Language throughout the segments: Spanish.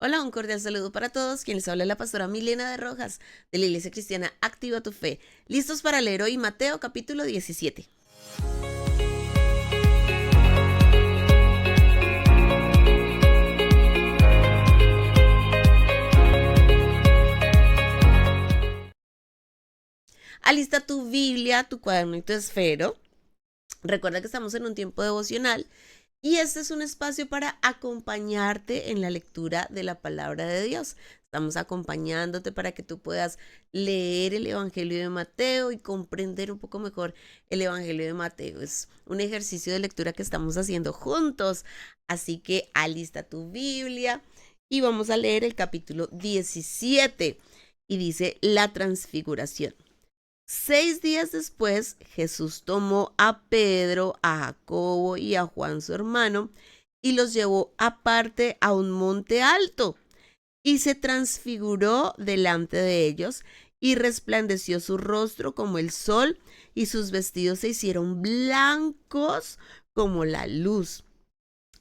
Hola, un cordial saludo para todos. Quien les habla es la pastora Milena de Rojas, de la Iglesia Cristiana Activa tu Fe. ¿Listos para leer hoy Mateo capítulo 17? Alista tu Biblia, tu cuaderno y tu esfero. Recuerda que estamos en un tiempo devocional y este es un espacio para acompañarte en la lectura de la palabra de Dios. Estamos acompañándote para que tú puedas leer el Evangelio de Mateo y comprender un poco mejor el Evangelio de Mateo. Es un ejercicio de lectura que estamos haciendo juntos. Así que alista tu Biblia y vamos a leer el capítulo 17 y dice la transfiguración. 6 días después, Jesús tomó a Pedro, a Jacobo y a Juan su hermano y los llevó aparte a un monte alto y se transfiguró delante de ellos y resplandeció su rostro como el sol y sus vestidos se hicieron blancos como la luz.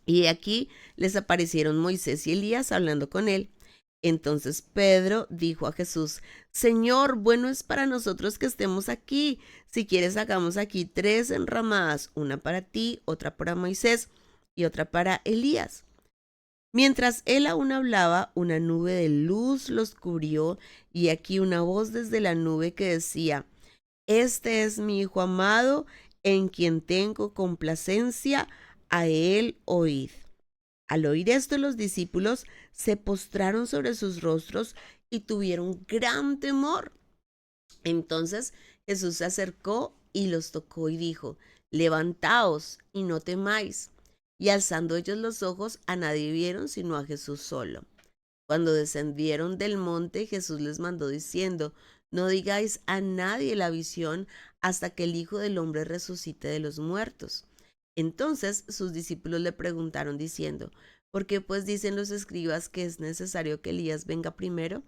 Y aquí les aparecieron Moisés y Elías hablando con él. Entonces Pedro dijo a Jesús: Señor, bueno es para nosotros que estemos aquí. Si quieres, hagamos aquí 3 enramadas, una para ti, otra para Moisés y otra para Elías. Mientras él aún hablaba, una nube de luz los cubrió y aquí una voz desde la nube que decía: Este es mi Hijo amado, en quien tengo complacencia, a él oíd. Al oír esto, los discípulos se postraron sobre sus rostros y tuvieron gran temor. Entonces Jesús se acercó y los tocó y dijo: Levantaos y no temáis. Y alzando ellos los ojos, a nadie vieron sino a Jesús solo. Cuando descendieron del monte, Jesús les mandó diciendo: No digáis a nadie la visión hasta que el Hijo del Hombre resucite de los muertos. Entonces sus discípulos le preguntaron diciendo: ¿Por qué pues dicen los escribas que es necesario que Elías venga primero?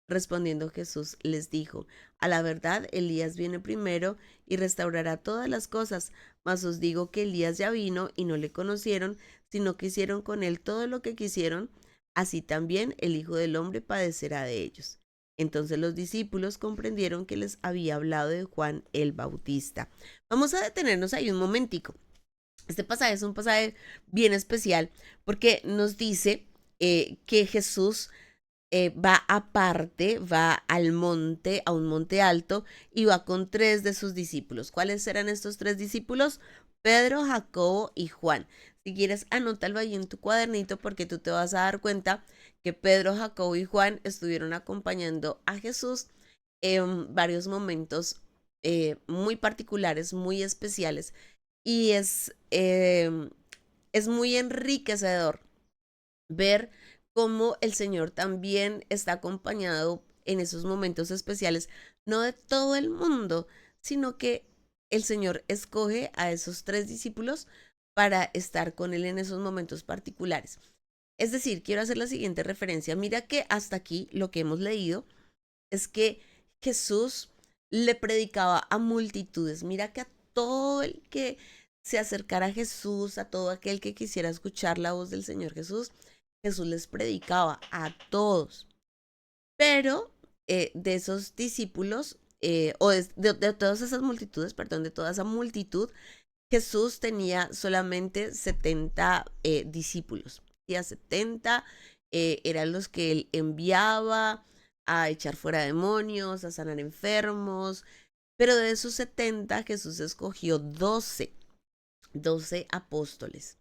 Respondiendo Jesús les dijo: A la verdad, Elías viene primero y restaurará todas las cosas, mas os digo que Elías ya vino y no le conocieron, sino que hicieron con él todo lo que quisieron, así también el Hijo del Hombre padecerá de ellos. Entonces los discípulos comprendieron que les había hablado de Juan el Bautista. Vamos a detenernos ahí un momentico. Este pasaje es un pasaje bien especial porque nos dice que Jesús va aparte, va al monte, a un monte alto, y va con 3 de sus discípulos. ¿Cuáles eran estos 3 discípulos? Pedro, Jacobo y Juan. Si quieres, anótalo ahí en tu cuadernito porque tú te vas a dar cuenta que Pedro, Jacobo y Juan estuvieron acompañando a Jesús en varios momentos muy particulares, muy especiales. Y es muy enriquecedor ver cómo el Señor también está acompañado en esos momentos especiales, no de todo el mundo, sino que el Señor escoge a esos 3 discípulos para estar con Él en esos momentos particulares. Es decir, quiero hacer la siguiente referencia. Mira que hasta aquí lo que hemos leído es que Jesús le predicaba a multitudes. Mira que a todo el que se acercara a Jesús, a todo aquel que quisiera escuchar la voz del Señor Jesús, Jesús les predicaba a todos. Pero de esos discípulos, de todas esas multitudes, perdón, de toda esa multitud, Jesús tenía solamente 70 discípulos. Y a 70 eran los que él enviaba a echar fuera demonios, a sanar enfermos. Pero de esos 70 Jesús escogió 12 apóstoles.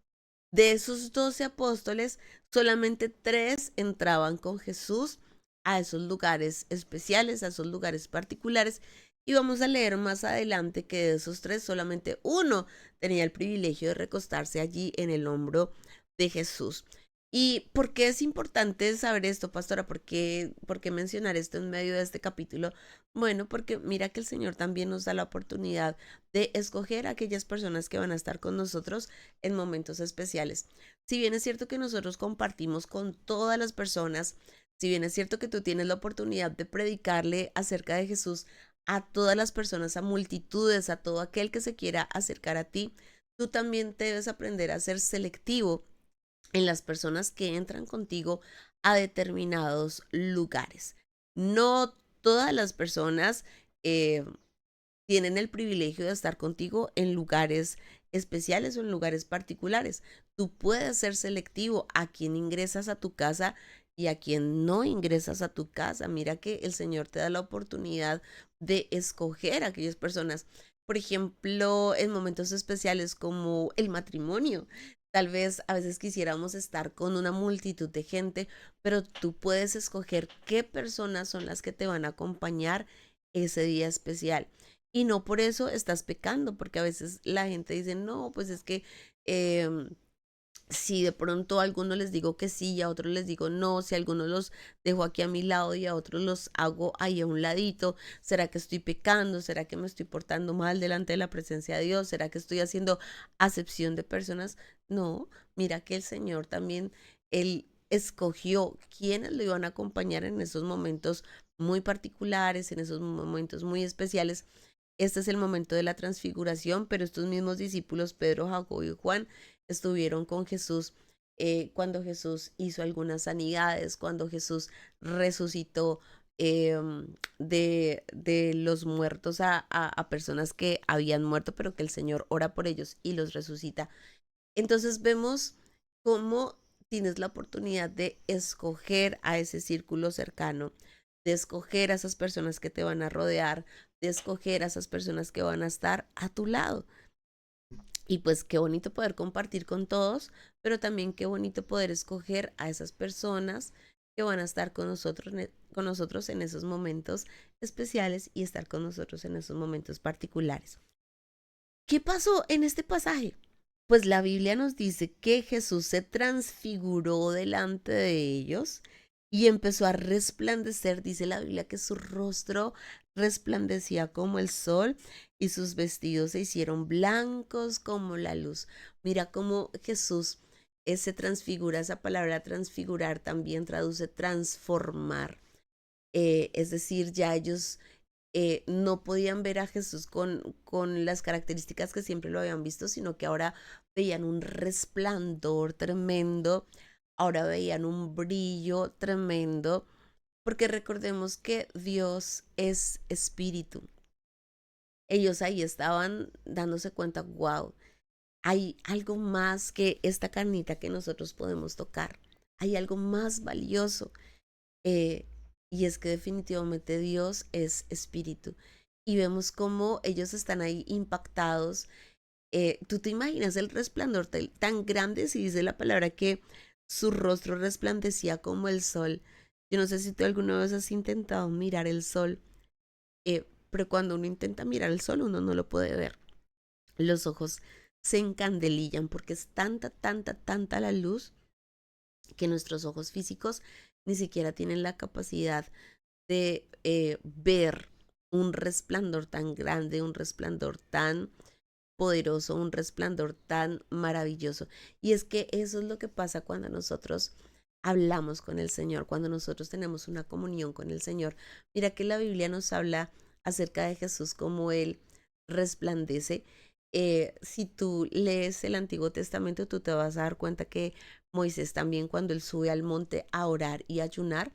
De esos 12 apóstoles, solamente 3 entraban con Jesús a esos lugares especiales, a esos lugares particulares. Y vamos a leer más adelante que de esos 3, solamente uno tenía el privilegio de recostarse allí en el hombro de Jesús. ¿Y por qué es importante saber esto, pastora? ¿Por qué mencionar esto en medio de este capítulo? Bueno, porque mira que el Señor también nos da la oportunidad de escoger a aquellas personas que van a estar con nosotros en momentos especiales. Si bien es cierto que nosotros compartimos con todas las personas, si bien es cierto que tú tienes la oportunidad de predicarle acerca de Jesús a todas las personas, a multitudes, a todo aquel que se quiera acercar a ti, tú también debes aprender a ser selectivo en las personas que entran contigo a determinados lugares. No todas las personas eh, tienen el privilegio de estar contigo en lugares especiales o en lugares particulares. Tú puedes ser selectivo a quien ingresas a tu casa y a quien no ingresas a tu casa. Mira que el Señor te da la oportunidad de escoger a aquellas personas. Por ejemplo, en momentos especiales como el matrimonio. Tal vez a veces quisiéramos estar con una multitud de gente, pero tú puedes escoger qué personas son las que te van a acompañar ese día especial. Y no por eso estás pecando, porque a veces la gente dice, no, pues es que em, si de pronto a algunos les digo que sí y a otros les digo no, si a algunos los dejo aquí a mi lado y a otros los hago ahí a un ladito, ¿será que estoy pecando? ¿Será que me estoy portando mal delante de la presencia de Dios? ¿Será que estoy haciendo acepción de personas? No, mira que el Señor también, Él escogió quiénes lo iban a acompañar en esos momentos muy particulares, en esos momentos muy especiales. Este es el momento de la transfiguración, pero estos mismos discípulos, Pedro, Jacobo y Juan, estuvieron con Jesús cuando Jesús hizo algunas sanidades, cuando Jesús resucitó de los muertos a personas que habían muerto, pero que el Señor ora por ellos y los resucita. Entonces vemos cómo tienes la oportunidad de escoger a ese círculo cercano, de escoger a esas personas que te van a rodear, de escoger a esas personas que van a estar a tu lado. Y pues qué bonito poder compartir con todos, pero también qué bonito poder escoger a esas personas que van a estar con nosotros en esos momentos especiales y estar con nosotros en esos momentos particulares. ¿Qué pasó en este pasaje? Pues la Biblia nos dice que Jesús se transfiguró delante de ellos y empezó a resplandecer. Dice la Biblia que su rostro resplandecía como el sol y sus vestidos se hicieron blancos como la luz. Mira cómo Jesús se transfigura. Esa palabra transfigurar también traduce transformar. Es decir, ya ellos no podían ver a Jesús con las características que siempre lo habían visto, sino que ahora veían un resplandor tremendo, ahora veían un brillo tremendo, porque recordemos que Dios es espíritu. Ellos ahí estaban dándose cuenta, wow, hay algo más que esta carnita que nosotros podemos tocar, hay algo más valioso. eh, y es que definitivamente Dios es espíritu. Y vemos cómo ellos están ahí impactados. ¿Tú te imaginas el resplandor tan grande? Si dice la palabra que su rostro resplandecía como el sol. Yo no sé si tú alguna vez has intentado mirar el sol, pero cuando uno intenta mirar el sol, uno no lo puede ver. Los ojos se encandelillan porque es tanta, tanta, tanta la luz que nuestros ojos físicos ni siquiera tienen la capacidad de ver un resplandor tan grande, un resplandor tan poderoso, un resplandor tan maravilloso. Y es que eso es lo que pasa cuando nosotros hablamos con el Señor, cuando nosotros tenemos una comunión con el Señor. Mira que la Biblia nos habla acerca de Jesús como Él resplandece. Si tú lees el Antiguo Testamento, tú te vas a dar cuenta que Moisés también cuando él sube al monte a orar y ayunar,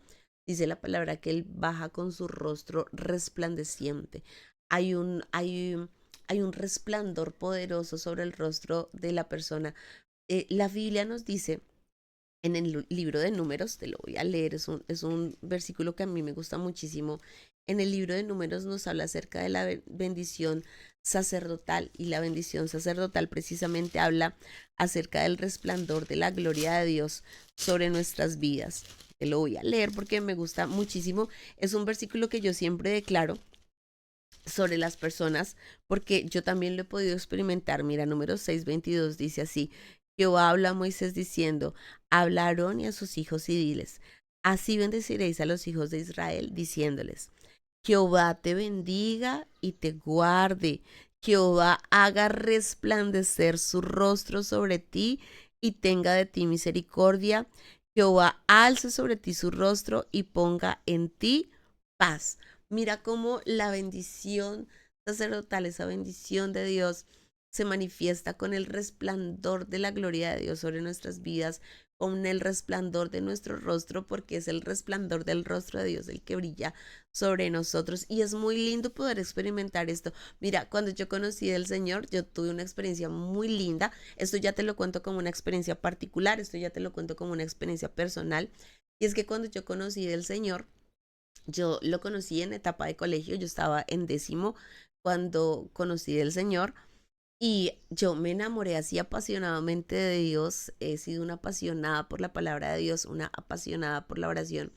dice la palabra que él baja con su rostro resplandeciente. Hay un, hay, hay un resplandor poderoso sobre el rostro de la persona. La Biblia nos dice en el libro de Números, te lo voy a leer, es un versículo que a mí me gusta muchísimo. En el libro de Números nos habla acerca de la bendición sacerdotal y la bendición sacerdotal precisamente habla acerca del resplandor de la gloria de Dios sobre nuestras vidas. Te lo voy a leer porque me gusta muchísimo. Es un versículo que yo siempre declaro sobre las personas, porque yo también lo he podido experimentar. Mira, número 6:22 dice así: Jehová habla a Moisés diciendo, habla a Aarón y a sus hijos y diles, así bendeciréis a los hijos de Israel, diciéndoles, Jehová te bendiga y te guarde, Jehová haga resplandecer su rostro sobre ti y tenga de ti misericordia, Jehová alce sobre ti su rostro y ponga en ti paz. Mira cómo la bendición sacerdotal, esa bendición de Dios, se manifiesta con el resplandor de la gloria de Dios sobre nuestras vidas, con el resplandor de nuestro rostro, porque es el resplandor del rostro de Dios el que brilla sobre nosotros. Y es muy lindo poder experimentar esto. Mira, cuando yo conocí al Señor, yo tuve una experiencia muy linda. Esto ya te lo cuento como una experiencia particular, esto ya te lo cuento como una experiencia personal. Y es que cuando yo conocí al Señor, yo lo conocí en etapa de colegio, yo estaba en 10º cuando conocí al Señor. Y yo me enamoré así apasionadamente de Dios, he sido una apasionada por la palabra de Dios, una apasionada por la oración.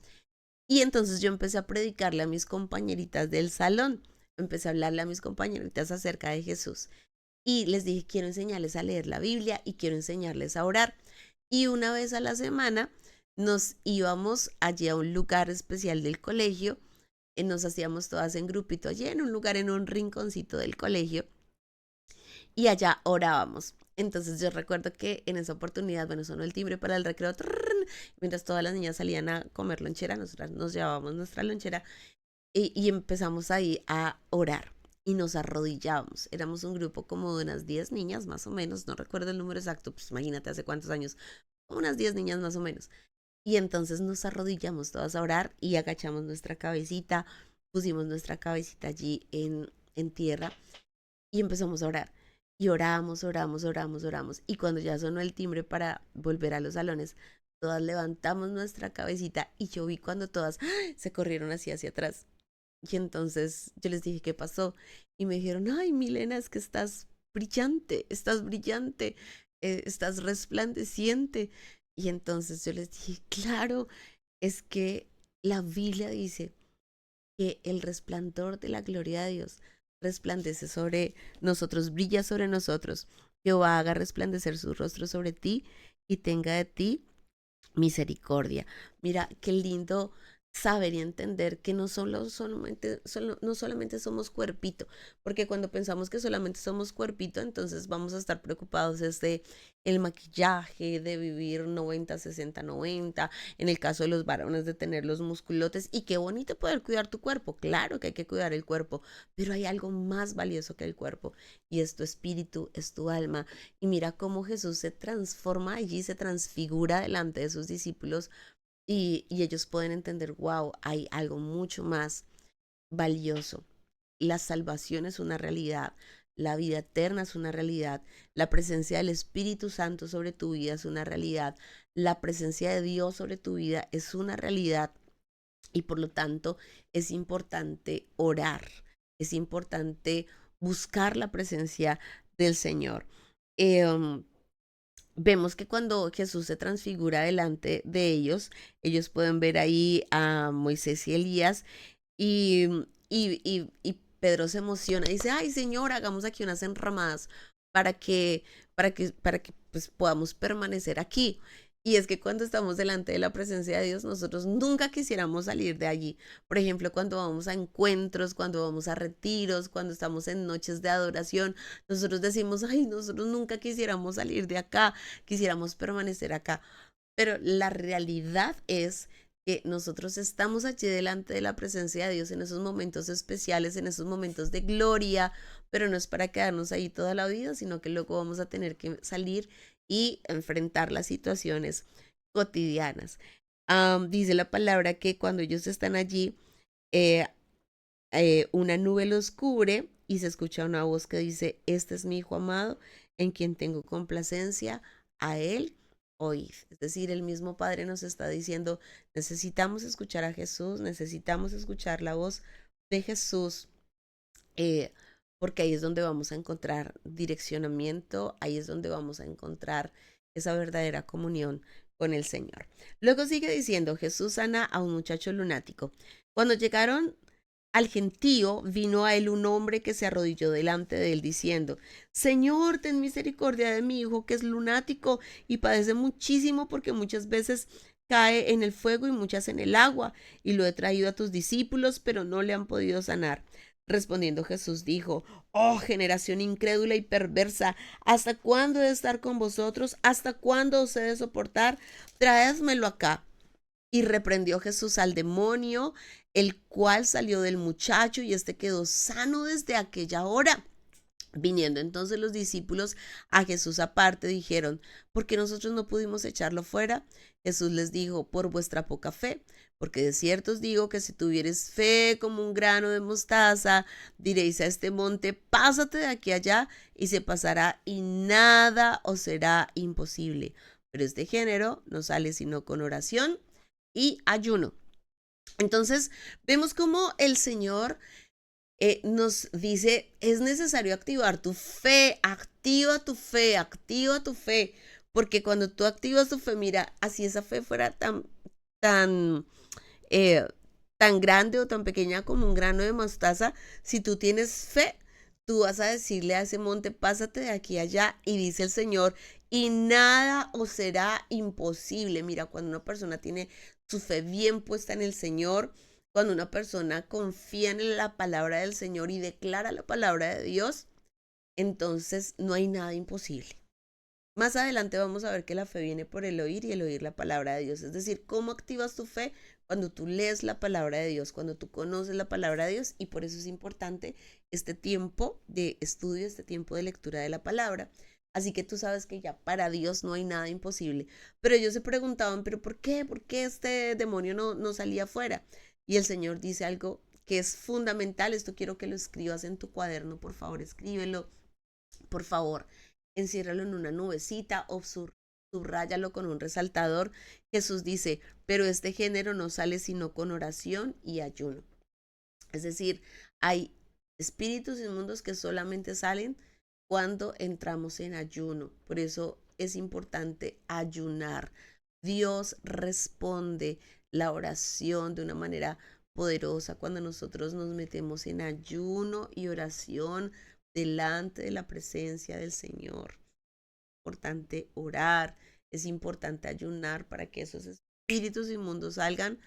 Y entonces yo empecé a predicarle a mis compañeritas del salón, empecé a hablarle a mis compañeritas acerca de Jesús. Y les dije, quiero enseñarles a leer la Biblia y quiero enseñarles a orar. Y una vez a la semana nos íbamos allí a un lugar especial del colegio, nos hacíamos todas en grupito allí en un lugar, en un rinconcito del colegio y allá orábamos. Entonces yo recuerdo que en esa oportunidad, bueno, sonó el timbre para el recreo, trrr, mientras todas las niñas salían a comer lonchera, nosotras nos llevábamos nuestra lonchera y empezamos ahí a orar y nos arrodillábamos. Éramos un grupo como de unas 10 niñas más o menos, no recuerdo el número exacto, pues imagínate hace cuántos años, como unas 10 niñas más o menos. Y entonces nos arrodillamos todas a orar y agachamos nuestra cabecita, pusimos nuestra cabecita allí en tierra y empezamos a orar. Y oramos, oramos, oramos, oramos. Y cuando ya sonó el timbre para volver a los salones, todas levantamos nuestra cabecita y yo vi cuando todas se corrieron así hacia atrás. Y entonces yo les dije, ¿qué pasó? Y me dijeron, ay, Milena, es que estás brillante, estás resplandeciente. Y entonces yo les dije, claro, es que la Biblia dice que el resplandor de la gloria de Dios resplandece sobre nosotros, brilla sobre nosotros. Jehová haga resplandecer su rostro sobre ti y tenga de ti misericordia. Mira, qué lindo saber y entender que no solamente somos cuerpito, porque cuando pensamos que solamente somos cuerpito, entonces vamos a estar preocupados desde el maquillaje, de vivir 90, 60, 90, en el caso de los varones de tener los musculotes, y qué bonito poder cuidar tu cuerpo, claro que hay que cuidar el cuerpo, pero hay algo más valioso que el cuerpo, y es tu espíritu, es tu alma, y mira cómo Jesús se transforma allí, se transfigura delante de sus discípulos y ellos pueden entender, wow, hay algo mucho más valioso. La salvación es una realidad, la vida eterna es una realidad, la presencia del Espíritu Santo sobre tu vida es una realidad, la presencia de Dios sobre tu vida es una realidad y por lo tanto es importante orar, es importante buscar la presencia del Señor. Eh, Vemos que cuando Jesús se transfigura delante de ellos pueden ver ahí a Moisés y Elías y, y Pedro se emociona y dice, ay Señor, hagamos aquí unas enramadas para que pues, podamos permanecer aquí. Y es que cuando estamos delante de la presencia de Dios, nosotros nunca quisiéramos salir de allí. Por ejemplo, cuando vamos a encuentros, cuando vamos a retiros, cuando estamos en noches de adoración, nosotros decimos, ay, nosotros nunca quisiéramos salir de acá, quisiéramos permanecer acá. Pero la realidad es que nosotros estamos allí delante de la presencia de Dios en esos momentos especiales, en esos momentos de gloria, pero no es para quedarnos ahí toda la vida, sino que luego vamos a tener que salir y enfrentar las situaciones cotidianas. Dice la palabra que cuando ellos están allí, eh, una nube los cubre y se escucha una voz que dice, este es mi hijo amado, en quien tengo complacencia, a él oíd. Es decir, el mismo Padre nos está diciendo, necesitamos escuchar a Jesús, necesitamos escuchar la voz de Jesús, eh, porque ahí es donde vamos a encontrar direccionamiento, ahí es donde vamos a encontrar esa verdadera comunión con el Señor. Luego sigue diciendo, Jesús sana a un muchacho lunático. Cuando llegaron al gentío, vino a él un hombre que se arrodilló delante de él diciendo, Señor, ten misericordia de mi hijo que es lunático y padece muchísimo porque muchas veces cae en el fuego y muchas en el agua, y lo he traído a tus discípulos, pero no le han podido sanar. Respondiendo Jesús dijo, oh generación incrédula y perversa, ¿hasta cuándo he de estar con vosotros? ¿Hasta cuándo os he de soportar? Traédmelo acá. Y reprendió Jesús al demonio, el cual salió del muchacho y éste quedó sano desde aquella hora. Viniendo entonces los discípulos a Jesús aparte, dijeron: ¿por qué nosotros no pudimos echarlo fuera? Jesús les dijo: por vuestra poca fe, porque de cierto os digo que si tuvieres fe como un grano de mostaza, diréis a este monte: pásate de aquí a allá, y se pasará, y nada os será imposible. Pero este género no sale sino con oración y ayuno. Entonces vemos cómo el Señor nos dice: es necesario activar tu fe, activa tu fe, porque cuando tú activas tu fe, mira, así esa fe fuera tan, eh, tan grande o tan pequeña como un grano de mostaza, si tú tienes fe, tú vas a decirle a ese monte: pásate de aquí a allá, y dice el Señor, y nada os será imposible. Mira, cuando una persona tiene su fe bien puesta en el Señor, cuando una persona confía en la palabra del Señor y declara la palabra de Dios, entonces no hay nada imposible. Más adelante vamos a ver que la fe viene por el oír, y el oír la palabra de Dios. Es decir, ¿cómo activas tu fe? Cuando tú lees la palabra de Dios, cuando tú conoces la palabra de Dios, y por eso es importante este tiempo de estudio, este tiempo de lectura de la palabra. Así que tú sabes que ya para Dios no hay nada imposible. Pero ellos se preguntaban: ¿pero por qué? ¿Por qué este demonio no salía afuera? Y el Señor dice algo que es fundamental. Esto quiero que lo escribas en tu cuaderno, por favor, escríbelo, por favor, enciérralo en una nubecita o subráyalo con un resaltador. Jesús dice: pero este género no sale sino con oración y ayuno. Es decir, hay espíritus inmundos que solamente salen cuando entramos en ayuno. Por eso es importante ayunar. Dios responde la oración de una manera poderosa cuando nosotros nos metemos en ayuno y oración delante de la presencia del Señor. Es importante orar, es importante ayunar para que esos espíritus inmundos salgan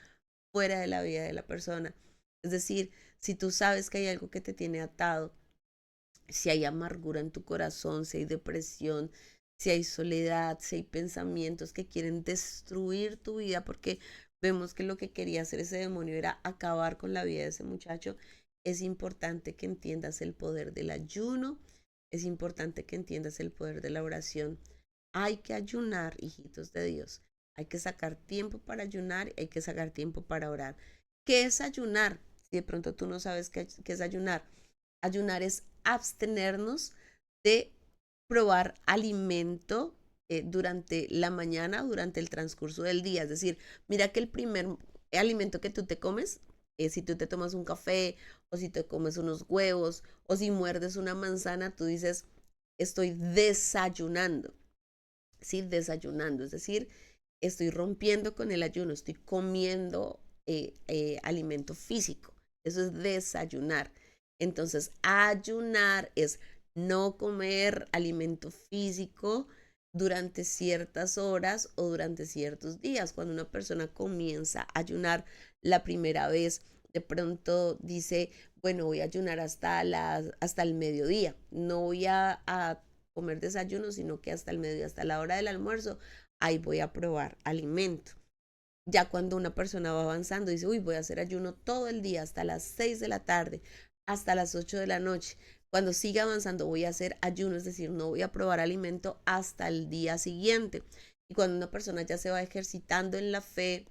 fuera de la vida de la persona. Es decir, si tú sabes que hay algo que te tiene atado, si hay amargura en tu corazón, si hay depresión, si hay soledad, si hay pensamientos que quieren destruir tu vida, porque vemos que lo que quería hacer ese demonio era acabar con la vida de ese muchacho, es importante que entiendas el poder del ayuno, es importante que entiendas el poder de la oración. Hay que ayunar, hijitos de Dios. Hay que sacar tiempo para ayunar, hay que sacar tiempo para orar. ¿Qué es ayunar? Si de pronto tú no sabes qué es ayunar. Ayunar es abstenernos de probar alimento durante la mañana, durante el transcurso del día. Es decir, mira que el primer alimento que tú te comes, si tú te tomas un café, o si te comes unos huevos, o si muerdes una manzana, tú dices: estoy desayunando. Sí, desayunando. Es decir, estoy rompiendo con el ayuno, estoy comiendo alimento físico. Eso es desayunar. Entonces, ayunar es no comer alimento físico durante ciertas horas o durante ciertos días. Cuando una persona comienza a ayunar la primera vez, de pronto dice: bueno, voy a ayunar hasta el mediodía. No voy a comer desayuno, sino que hasta el mediodía, hasta la hora del almuerzo, ahí voy a probar alimento. Ya cuando una persona va avanzando, dice: uy, voy a hacer ayuno todo el día, hasta las 6 de la tarde, hasta las 8 de la noche. Cuando siga avanzando, voy a hacer ayuno, es decir, no voy a probar alimento hasta el día siguiente. Y cuando una persona ya se va ejercitando en la fe,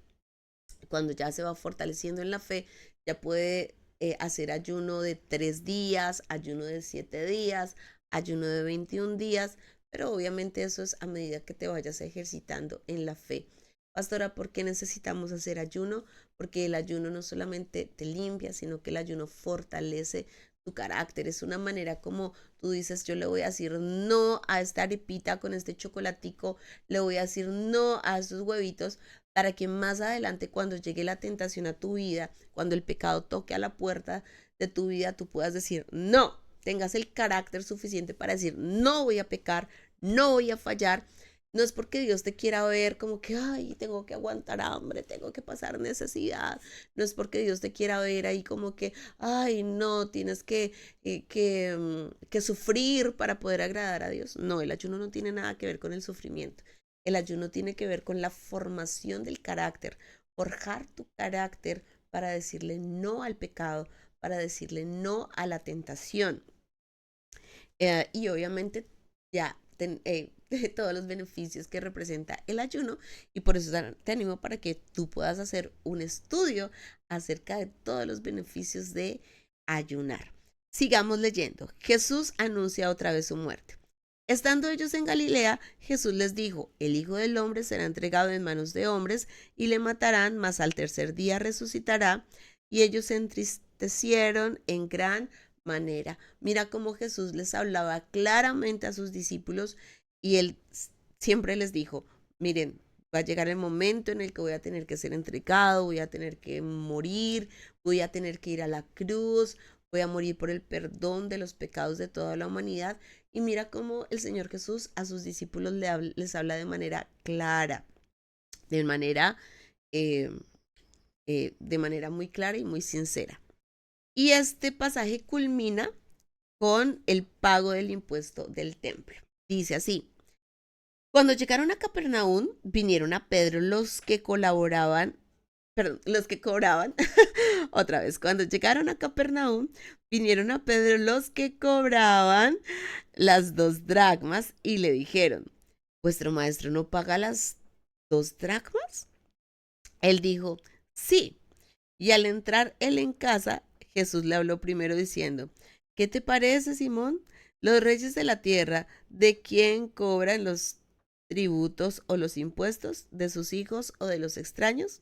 cuando ya se va fortaleciendo en la fe, ya puede hacer ayuno de 3 días, ayuno de 7 días, ayuno de 21 días, pero obviamente eso es a medida que te vayas ejercitando en la fe. Pastora, ¿por qué necesitamos hacer ayuno? Porque el ayuno no solamente te limpia, sino que el ayuno fortalece tu carácter. Es una manera como tú dices: yo le voy a decir no a esta arepita con este chocolatico, le voy a decir no a estos huevitos, para que más adelante, cuando llegue la tentación a tu vida, cuando el pecado toque a la puerta de tu vida, tú puedas decir no, tengas el carácter suficiente para decir: no voy a pecar, no voy a fallar. No es porque Dios te quiera ver como que, ay, tengo que aguantar hambre, tengo que pasar necesidad. No es porque Dios te quiera ver ahí como que, ay, no, tienes que sufrir para poder agradar a Dios. No, el ayuno no tiene nada que ver con el sufrimiento. El ayuno tiene que ver con la formación del carácter, forjar tu carácter para decirle no al pecado, para decirle no a la tentación. Y obviamente ya todos los beneficios que representa el ayuno, y por eso te animo para que tú puedas hacer un estudio acerca de todos los beneficios de ayunar. Sigamos leyendo. Jesús anuncia otra vez su muerte. Estando ellos en Galilea, Jesús les dijo: el Hijo del Hombre será entregado en manos de hombres y le matarán, mas al tercer día resucitará. Y ellos se entristecieron en gran manera. Mira cómo Jesús les hablaba claramente a sus discípulos, y él siempre les dijo: miren, va a llegar el momento en el que voy a tener que ser entregado, voy a tener que morir, voy a tener que ir a la cruz, voy a morir por el perdón de los pecados de toda la humanidad. Y mira cómo el Señor Jesús a sus discípulos les habla de manera clara, de manera, eh, de manera muy clara y muy sincera. Y este pasaje culmina con el pago del impuesto del templo. Dice así: cuando llegaron a Capernaum, vinieron a Pedro los que colaboraban, perdón, los que cobraban. Otra vez, cuando llegaron a Capernaum, vinieron a Pedro los que cobraban las 2 dracmas y le dijeron: ¿vuestro maestro no paga las 2 dracmas? Él dijo: sí. Y al entrar él en casa, Jesús le habló primero diciendo: ¿qué te parece, Simón? Los reyes de la tierra, ¿de quién cobran los tributos o los impuestos? ¿De sus hijos o de los extraños?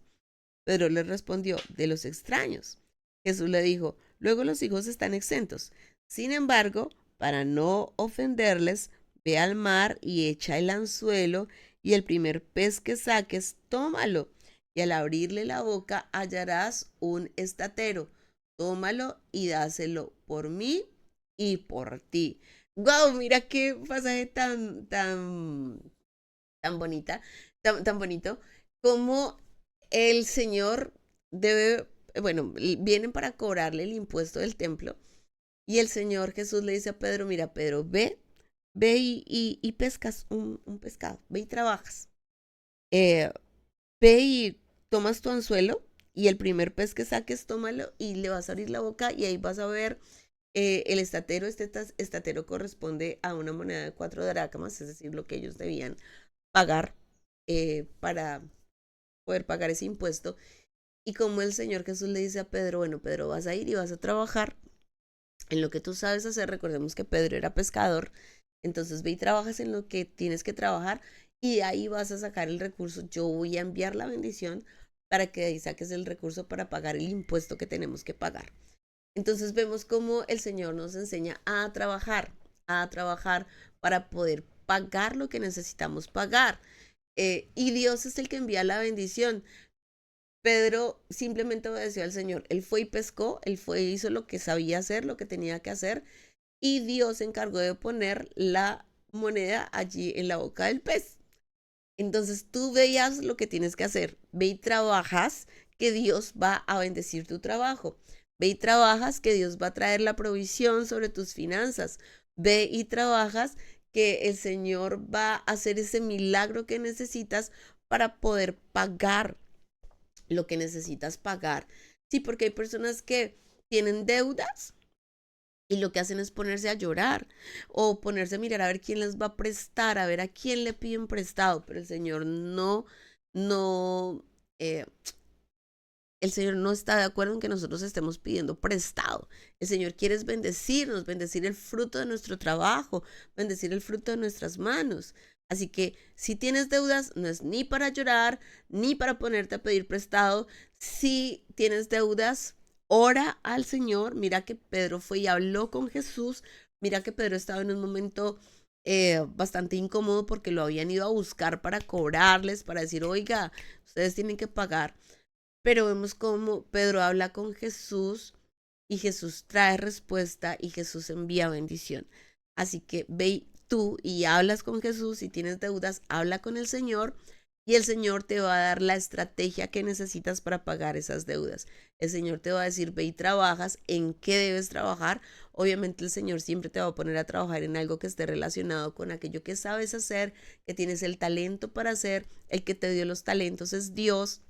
Pedro le respondió: de los extraños. Jesús le dijo: luego los hijos están exentos. Sin embargo, para no ofenderles, ve al mar y echa el anzuelo, y el primer pez que saques, tómalo, y al abrirle la boca hallarás un estatero. Tómalo y dáselo por mí y por ti. ¡Guau! Mira qué pasaje tan bonita, tan bonito, como el Señor debe, bueno, vienen para cobrarle el impuesto del templo, y el Señor Jesús le dice a Pedro: mira, Pedro, ve y pescas un pescado, ve y trabajas. Eh, Ve y tomas tu anzuelo, y el primer pez que saques, tómalo y le vas a abrir la boca, y ahí vas a ver el estatero. Este estatero corresponde a una moneda de 4 dracmas, es decir, lo que ellos debían pagar para poder pagar ese impuesto. Y como el Señor Jesús le dice a Pedro: bueno, Pedro, vas a ir y vas a trabajar en lo que tú sabes hacer. Recordemos que Pedro era pescador. Entonces ve y trabajas en lo que tienes que trabajar, y de ahí vas a sacar el recurso. Yo voy a enviar la bendición para que de ahí saques el recurso para pagar el impuesto que tenemos que pagar. Entonces vemos cómo el Señor nos enseña a trabajar para poder pagar lo que necesitamos pagar. Y Dios es el que envía la bendición. Pedro simplemente obedeció al Señor. Él fue y pescó, él fue y hizo lo que sabía hacer, lo que tenía que hacer, y Dios se encargó de poner la moneda allí en la boca del pez. Entonces tú veías lo que tienes que hacer. Ve y trabajas, que Dios va a bendecir tu trabajo. Ve y trabajas, que Dios va a traer la provisión sobre tus finanzas. Ve y trabajas, que el Señor va a hacer ese milagro que necesitas para poder pagar lo que necesitas pagar. Sí, porque hay personas que tienen deudas y lo que hacen es ponerse a llorar o ponerse a mirar a ver quién les va a prestar, a ver a quién le piden prestado, pero no, eh, el Señor no está de acuerdo en que nosotros estemos pidiendo prestado. El Señor quiere es bendecirnos, bendecir el fruto de nuestro trabajo, bendecir el fruto de nuestras manos. Así que si tienes deudas, no es ni para llorar, ni para ponerte a pedir prestado. Si tienes deudas, ora al Señor. Mira que Pedro fue y habló con Jesús. Mira que Pedro estaba en un momento bastante incómodo, porque lo habían ido a buscar para cobrarles, para decir: oiga, ustedes tienen que pagar. Pero vemos cómo Pedro habla con Jesús, y Jesús trae respuesta, y Jesús envía bendición. Así que ve tú y hablas con Jesús. Si tienes deudas, habla con el Señor, y el Señor te va a dar la estrategia que necesitas para pagar esas deudas. El Señor te va a decir: ve y trabajas, en qué debes trabajar. Obviamente el Señor siempre te va a poner a trabajar en algo que esté relacionado con aquello que sabes hacer, que tienes el talento para hacer. El que te dio los talentos es Dios.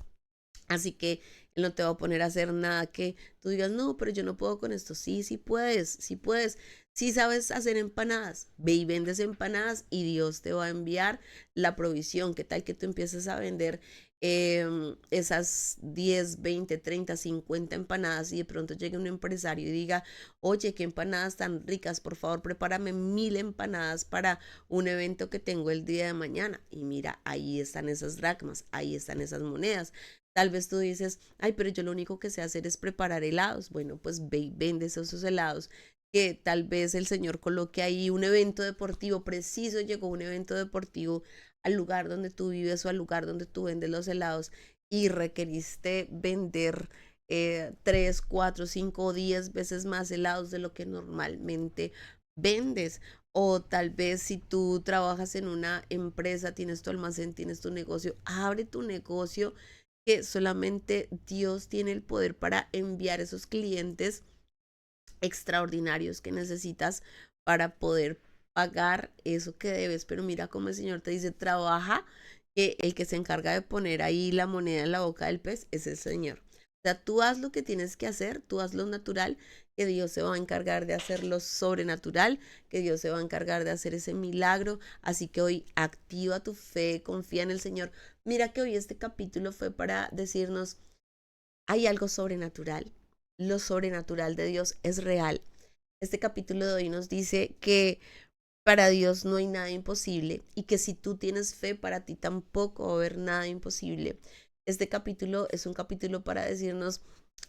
Así que Él no te va a poner a hacer nada que tú digas: no, pero yo no puedo con esto. Sí, sí puedes, sí puedes. Si sabes hacer empanadas, ve y vendes empanadas y Dios te va a enviar la provisión. ¿Qué tal que tú empieces a vender esas 10, 20, 30, 50 empanadas y de pronto llegue un empresario y diga, oye, qué empanadas tan ricas, por favor, prepárame 1000 empanadas para un evento que tengo el día de mañana? Y mira, ahí están esas dracmas, ahí están esas monedas. Tal vez tú dices, ay, pero yo lo único que sé hacer es preparar helados. Bueno, pues ve y vende esos helados que tal vez el Señor coloque ahí un evento deportivo, preciso llegó un evento deportivo al lugar donde tú vives o al lugar donde tú vendes los helados y requeriste vender 3, 4, 5 o 10 veces más helados de lo que normalmente vendes. O tal vez si tú trabajas en una empresa, tienes tu almacén, tienes tu negocio, abre tu negocio, que solamente Dios tiene el poder para enviar esos clientes extraordinarios que necesitas para poder pagar eso que debes. Pero mira cómo el Señor te dice, trabaja, que el que se encarga de poner ahí la moneda en la boca del pez es el Señor. O sea, tú haz lo que tienes que hacer, tú haz lo natural, que Dios se va a encargar de hacer lo sobrenatural, que Dios se va a encargar de hacer ese milagro. Así que hoy activa tu fe, confía en el Señor. Mira que hoy este capítulo fue para decirnos, hay algo sobrenatural. Lo sobrenatural de Dios es real. Este capítulo de hoy nos dice que para Dios no hay nada imposible y que si tú tienes fe, para ti tampoco va a haber nada imposible. Este capítulo es un capítulo para decirnos,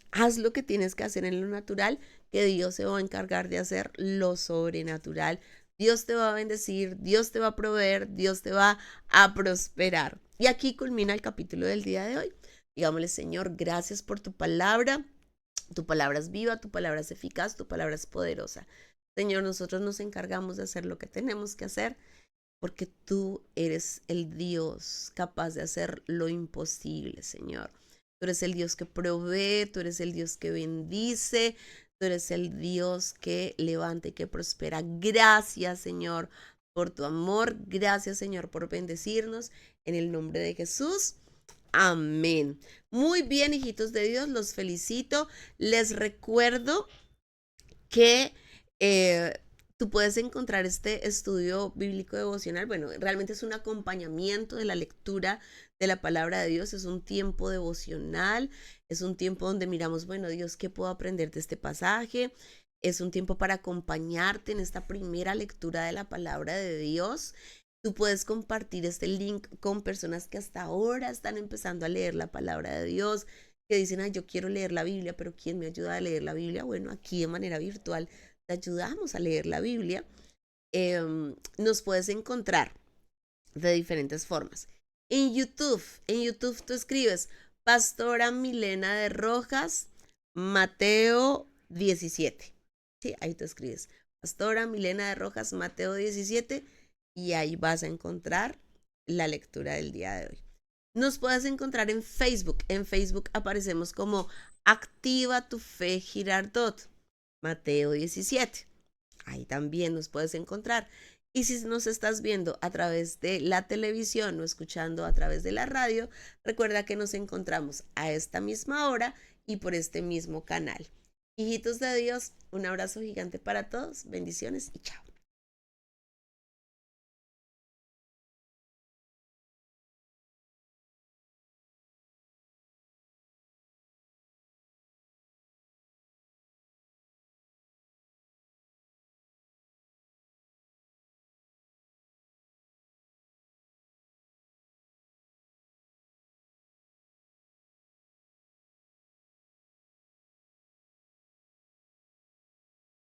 haz lo que tienes que hacer en lo natural, que Dios se va a encargar de hacer lo sobrenatural. Dios te va a bendecir, Dios te va a proveer, Dios te va a prosperar. Y aquí culmina el capítulo del día de hoy. Digámosle, Señor, gracias por tu palabra. Tu palabra es viva, tu palabra es eficaz, tu palabra es poderosa. Señor, nosotros nos encargamos de hacer lo que tenemos que hacer porque tú eres el Dios capaz de hacer lo imposible, Señor. Tú eres el Dios que provee, tú eres el Dios que bendice, tú eres el Dios que levanta y que prospera. Gracias, Señor, por tu amor. Gracias, Señor, por bendecirnos. En el nombre de Jesús. Amén. Muy bien, hijitos de Dios, los felicito. Les recuerdo que tú puedes encontrar este estudio bíblico devocional. Bueno, realmente es un acompañamiento de la lectura de la palabra de Dios. Es un tiempo devocional, es un tiempo donde miramos, bueno, Dios, ¿qué puedo aprender de este pasaje? Es un tiempo para acompañarte en esta primera lectura de la palabra de Dios. Tú puedes compartir este link con personas que hasta ahora están empezando a leer la palabra de Dios, que dicen, ay, yo quiero leer la Biblia, pero ¿quién me ayuda a leer la Biblia? Bueno, aquí de manera virtual te ayudamos a leer la Biblia. Nos puedes encontrar de diferentes formas. En YouTube tú escribes Pastora Milena de Rojas, Mateo 17. Sí, ahí tú escribes Pastora Milena de Rojas, Mateo 17, y ahí vas a encontrar la lectura del día de hoy. Nos puedes encontrar en Facebook. En Facebook aparecemos como Activa tu Fe Girardot, Mateo 17. Ahí también nos puedes encontrar. Y si nos estás viendo a través de la televisión o escuchando a través de la radio, recuerda que nos encontramos a esta misma hora y por este mismo canal. Hijitos de Dios, un abrazo gigante para todos. Bendiciones y chao.